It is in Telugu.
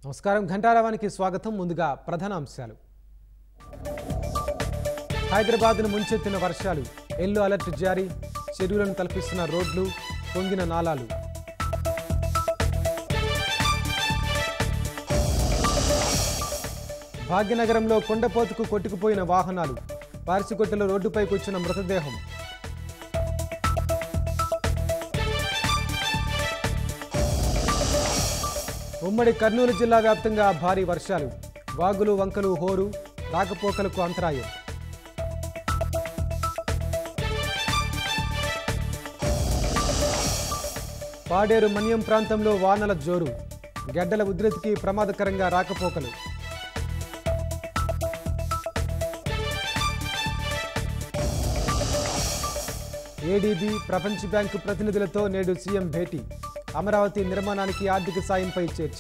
నమస్కారం ఘంటారావానికి స్వాగతం. ముందుగా ప్రధాన అంశాలు. హైదరాబాద్ను ముంచెత్తిన వర్షాలు, ఎల్లో అలర్ట్ జారీ, చెరువులను తలపిస్తున్న రోడ్లు, పొంగిన నాలాలు. భాగ్యనగరంలో కొండపోతుకు కొట్టుకుపోయిన వాహనాలు, పార్సికొట్టలో రోడ్డుపై కూర్చున్న మృతదేహం. ఉమ్మడి కర్నూలు జిల్లా వ్యాప్తంగా భారీ వర్షాలు, వాగులు వంకలు హోరు, రాకపోకలకు అంతరాయం. పాడేరు మన్యం ప్రాంతంలో వానల జోరు, గడ్డల ఉధృతికి ప్రమాదకరంగా రాకపోకలు. ఏడీబీ, ప్రపంచ బ్యాంకు ప్రతినిధులతో నేడు సీఎం భేటీ, అమరావతి నిర్మాణానికి ఆర్థిక సాయంపై చర్చ.